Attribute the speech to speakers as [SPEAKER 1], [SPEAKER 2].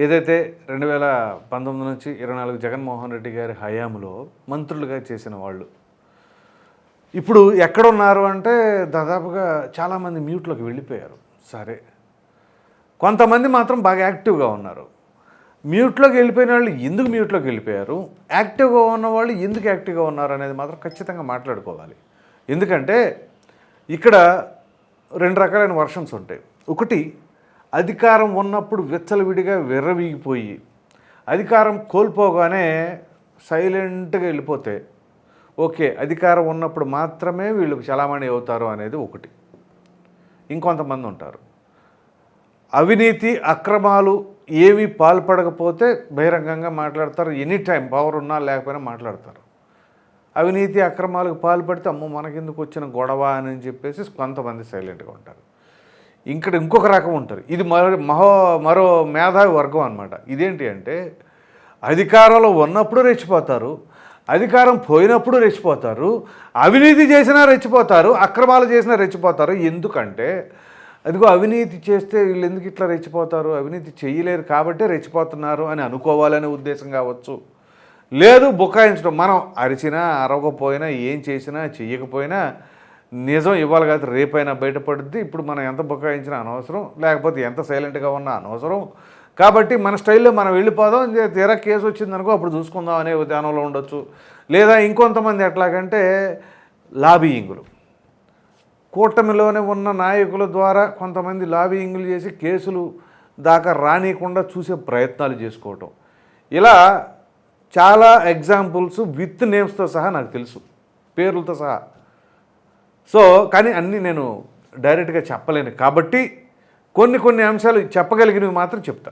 [SPEAKER 1] ఏదైతే 2019 నుంచి 24 జగన్మోహన్ రెడ్డి గారి హయాంలో మంత్రులుగా చేసిన వాళ్ళు ఇప్పుడు ఎక్కడున్నారు అంటే దాదాపుగా చాలామంది మ్యూట్లోకి వెళ్ళిపోయారు. సరే, కొంతమంది మాత్రం బాగా యాక్టివ్గా ఉన్నారు. మ్యూట్లోకి వెళ్ళిపోయిన వాళ్ళు ఎందుకు మ్యూట్లోకి వెళ్ళిపోయారు, యాక్టివ్గా ఉన్న వాళ్ళు ఎందుకు యాక్టివ్గా ఉన్నారు అనేది మాత్రం ఖచ్చితంగా మాట్లాడుకోవాలి. ఎందుకంటే ఇక్కడ రెండు రకాలైన వర్షన్స్ ఉంటాయి. ఒకటి, అధికారం ఉన్నప్పుడు విచ్చలవిడిగా విర్రవీగిపోయి అధికారం కోల్పోగానే సైలెంట్గా వెళ్ళిపోతే ఓకే, అధికారం ఉన్నప్పుడు మాత్రమే వీళ్ళు చలామణి అవుతారు అనేది ఒకటి. ఇంకొంతమంది ఉంటారు, అవినీతి అక్రమాలు ఏమీ పాల్పడకపోతే బహిరంగంగా మాట్లాడతారు. ఎనీ టైం పవర్ ఉన్నా లేకపోయినా మాట్లాడతారు. అవినీతి అక్రమాలకు పాల్పడితే అమ్మో మనకెందుకు వచ్చిన గొడవ అని చెప్పేసి కొంతమంది సైలెంట్గా ఉంటారు. ఇక్కడ ఇంకొక రకం ఉంటారు. ఇది మరో మేధావి వర్గం అనమాట. ఇదేంటి అంటే అధికారంలో ఉన్నప్పుడు రెచ్చిపోతారు, అధికారం పోయినప్పుడు రెచ్చిపోతారు, అవినీతి చేసినా రెచ్చిపోతారు, అక్రమాలు చేసినా రెచ్చిపోతారు. ఎందుకంటే అదిగో అవినీతి చేస్తే వీళ్ళు ఎందుకు ఇట్లా రెచ్చిపోతారు, అవినీతి చేయలేరు కాబట్టే రెచ్చిపోతున్నారు అని అనుకోవాలనే ఉద్దేశం కావచ్చు. లేదు, బుకాయించడం, మనం అరిచినా అరవకపోయినా ఏం చేసినా చెయ్యకపోయినా నిజం ఇవ్వాలి కాదు, రేపైనా బయటపడుద్ది. ఇప్పుడు మనం ఎంత బుకాయించినా అనవసరం, లేకపోతే ఎంత సైలెంట్గా ఉన్నా అనవసరం. కాబట్టి మన స్టైల్లో మనం వెళ్ళిపోదాం, తీరా కేసు వచ్చిందనుకో అప్పుడు చూసుకుందాం అనే విధానంలో ఉండొచ్చు. లేదా ఇంకొంతమంది ఎట్లాగంటే లాబీయింగులు, కూటమిలోనే ఉన్న నాయకుల ద్వారా కొంతమంది లాబీయింగులు చేసి కేసులు దాకా రానియకుండా చూసే ప్రయత్నాలు చేసుకోవటం. ఇలా చాలా ఎగ్జాంపుల్స్ విత్ నేమ్స్తో సహా నాకు తెలుసు, పేర్లతో సహా. సో కానీ అన్నీ నేను డైరెక్ట్గా చెప్పలేను కాబట్టి కొన్ని అంశాలు చెప్పగలిగినవి మాత్రం చెప్తా.